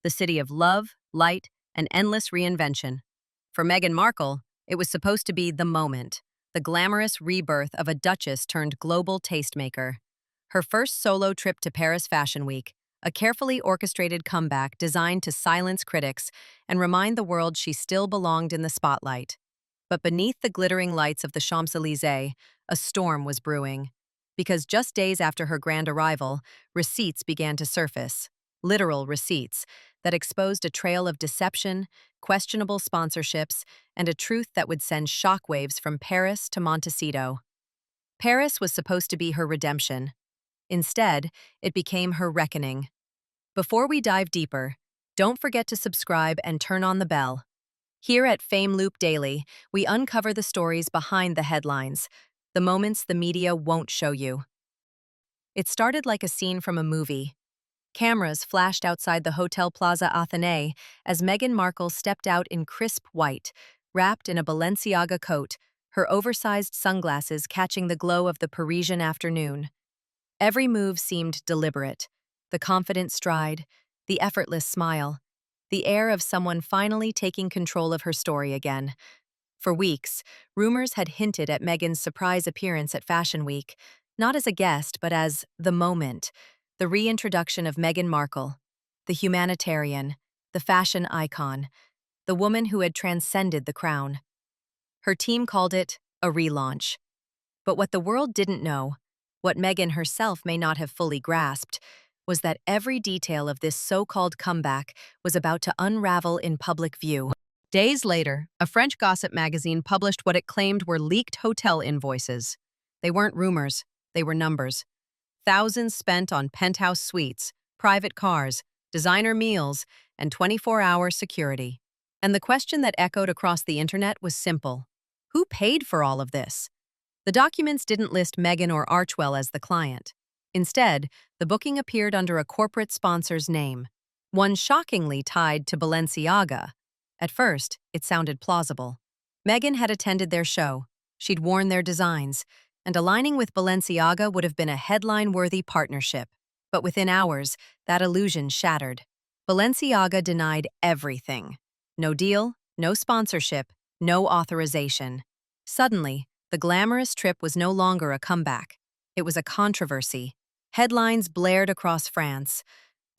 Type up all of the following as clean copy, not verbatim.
the city of love, light, and endless reinvention. For Meghan Markle, it was supposed to be the moment, the glamorous rebirth of a duchess turned global tastemaker. Her first solo trip to Paris Fashion Week, a carefully orchestrated comeback designed to silence critics and remind the world she still belonged in the spotlight. But beneath the glittering lights of the Champs-Élysées, a storm was brewing. Because just days after her grand arrival, receipts began to surface. Literal receipts that exposed a trail of deception, questionable sponsorships, and a truth that would send shockwaves from Paris to Montecito. Paris was supposed to be her redemption. Instead, it became her reckoning. Before we dive deeper, don't forget to subscribe and turn on the bell. Here at fameloopdaily, we uncover the stories behind the headlines, the moments the media won't show you. It started like a scene from a movie. Cameras flashed outside the Hotel Plaza Athénée as Meghan Markle stepped out in crisp white, wrapped in a Balenciaga coat, her oversized sunglasses catching the glow of the Parisian afternoon. Every move seemed deliberate, the confident stride, the effortless smile, the air of someone finally taking control of her story again. For weeks, rumors had hinted at Meghan's surprise appearance at Fashion Week, not as a guest but as the moment, the reintroduction of Meghan Markle, the humanitarian, the fashion icon, the woman who had transcended the crown. Her team called it a relaunch. But what the world didn't know, what Meghan herself may not have fully grasped, was that every detail of this so-called comeback was about to unravel in public view. Days later, a French gossip magazine published what it claimed were leaked hotel invoices. They weren't rumors, they were numbers. Thousands spent on penthouse suites, private cars, designer meals, and 24-hour security. And the question that echoed across the internet was simple. Who paid for all of this? The documents didn't list Meghan or Archewell as the client. Instead, the booking appeared under a corporate sponsor's name, one shockingly tied to Balenciaga. At first, it sounded plausible. Meghan had attended their show, she'd worn their designs, and aligning with Balenciaga would have been a headline-worthy partnership. But within hours, that illusion shattered. Balenciaga denied everything. No deal, no sponsorship, no authorization. Suddenly, the glamorous trip was no longer a comeback. It was a controversy. Headlines blared across France.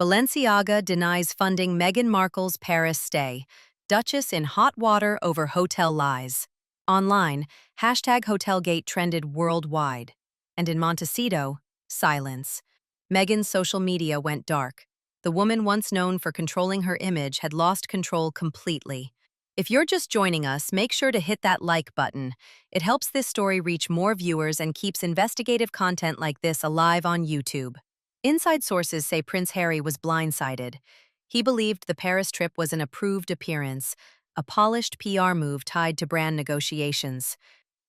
Balenciaga denies funding Meghan Markle's Paris stay. Duchess in hot water over hotel lies. Online, #HotelGate trended worldwide. And in Montecito, silence. Meghan's social media went dark. The woman once known for controlling her image had lost control completely. If you're just joining us, make sure to hit that like button. It helps this story reach more viewers and keeps investigative content like this alive on YouTube. Inside sources say Prince Harry was blindsided. He believed the Paris trip was an approved appearance, a polished PR move tied to brand negotiations.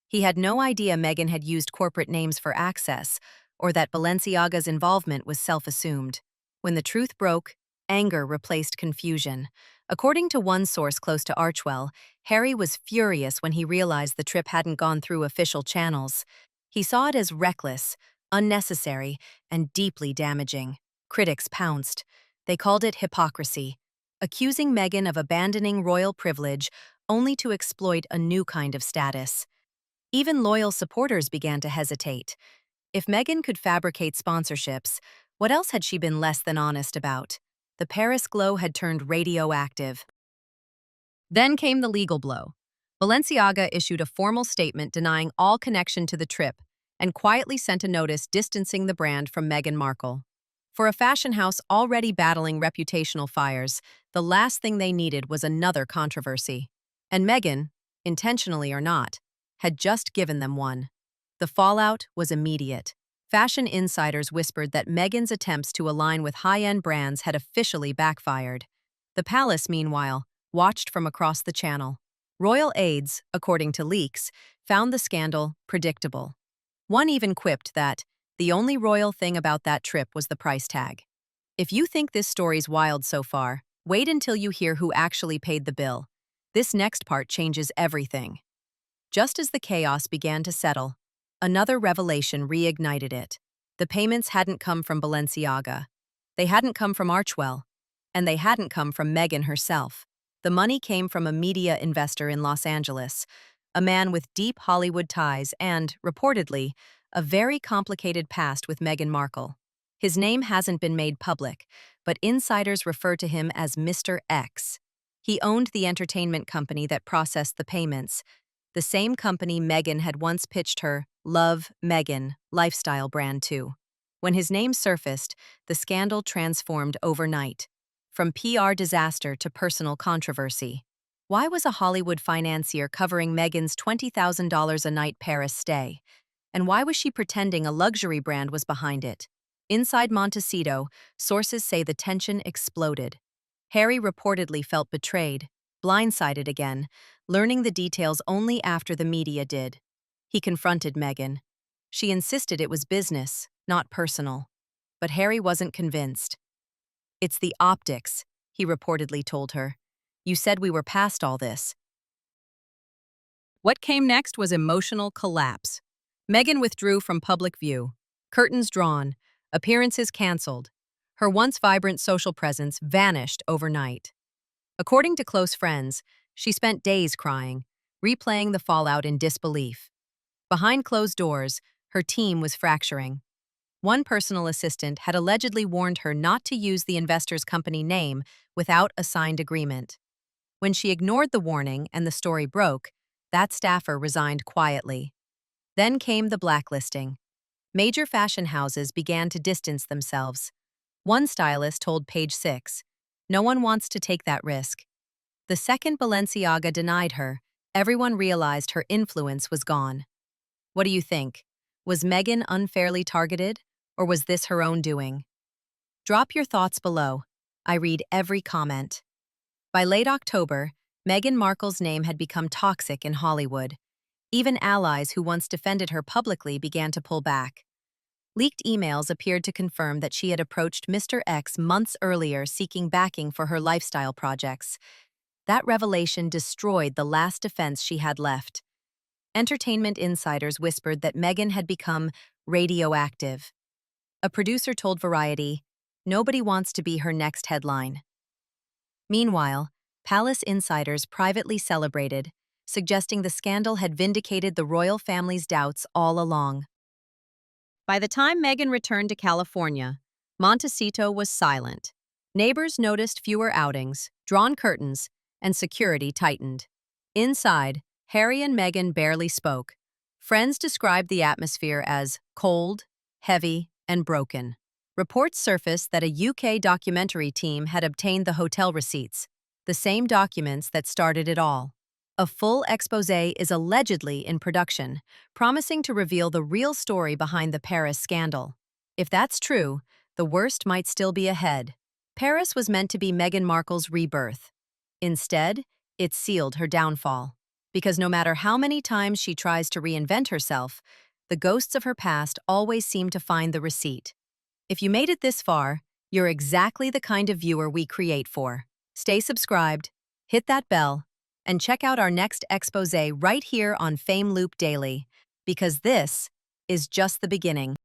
He had no idea Meghan had used corporate names for access, or that Balenciaga's involvement was self-assumed. When the truth broke, anger replaced confusion. According to one source close to Archewell, Harry was furious when he realized the trip hadn't gone through official channels. He saw it as reckless, unnecessary, and deeply damaging. Critics pounced. They called it hypocrisy, accusing Meghan of abandoning royal privilege only to exploit a new kind of status. Even loyal supporters began to hesitate. If Meghan could fabricate sponsorships, what else had she been less than honest about? The Paris glow had turned radioactive. Then came the legal blow. Balenciaga issued a formal statement denying all connection to the trip and quietly sent a notice distancing the brand from Meghan Markle. For a fashion house already battling reputational fires, the last thing they needed was another controversy. And Meghan, intentionally or not, had just given them one. The fallout was immediate. Fashion insiders whispered that Meghan's attempts to align with high-end brands had officially backfired. The palace, meanwhile, watched from across the channel. Royal aides, according to leaks, found the scandal predictable. One even quipped that the only royal thing about that trip was the price tag. If you think this story's wild so far, wait until you hear who actually paid the bill. This next part changes everything. Just as the chaos began to settle, another revelation reignited it. The payments hadn't come from Balenciaga. They hadn't come from Archewell. And they hadn't come from Meghan herself. The money came from a media investor in Los Angeles, a man with deep Hollywood ties and, reportedly, a very complicated past with Meghan Markle. His name hasn't been made public, but insiders refer to him as Mr. X. He owned the entertainment company that processed the payments, the same company Meghan had once pitched her Love Meghan lifestyle brand to. When his name surfaced, the scandal transformed overnight, from PR disaster to personal controversy. Why was a Hollywood financier covering Meghan's $20,000 a night Paris stay? And why was she pretending a luxury brand was behind it? Inside Montecito, sources say the tension exploded. Harry reportedly felt betrayed, blindsided again, learning the details only after the media did. He confronted Meghan. She insisted it was business, not personal. But Harry wasn't convinced. "It's the optics," he reportedly told her. "You said we were past all this." What came next was emotional collapse. Meghan withdrew from public view. Curtains drawn, appearances canceled. Her once vibrant social presence vanished overnight. According to close friends, she spent days crying, replaying the fallout in disbelief. Behind closed doors, her team was fracturing. One personal assistant had allegedly warned her not to use the investor's company name without a signed agreement. When she ignored the warning and the story broke, that staffer resigned quietly. Then came the blacklisting. Major fashion houses began to distance themselves. One stylist told Page 6, "No one wants to take that risk." The second Balenciaga denied her, everyone realized her influence was gone. What do you think? Was Meghan unfairly targeted, or was this her own doing? Drop your thoughts below. I read every comment. By late October, Meghan Markle's name had become toxic in Hollywood. Even allies who once defended her publicly began to pull back. Leaked emails appeared to confirm that she had approached Mr. X months earlier seeking backing for her lifestyle projects. That revelation destroyed the last defense she had left. Entertainment insiders whispered that Meghan had become radioactive. A producer told Variety, "Nobody wants to be her next headline." Meanwhile, palace insiders privately celebrated, suggesting the scandal had vindicated the royal family's doubts all along. By the time Meghan returned to California, Montecito was silent. Neighbors noticed fewer outings, drawn curtains, and security tightened. Inside, Harry and Meghan barely spoke. Friends described the atmosphere as cold, heavy, and broken. Reports surfaced that a UK documentary team had obtained the hotel receipts, the same documents that started it all. A full exposé is allegedly in production, promising to reveal the real story behind the Paris scandal. If that's true, the worst might still be ahead. Paris was meant to be Meghan Markle's rebirth. Instead, it sealed her downfall. Because no matter how many times she tries to reinvent herself, the ghosts of her past always seem to find the receipt. If you made it this far, you're exactly the kind of viewer we create for. Stay subscribed, hit that bell, and check out our next exposé right here on Fame Loop Daily, because this is just the beginning.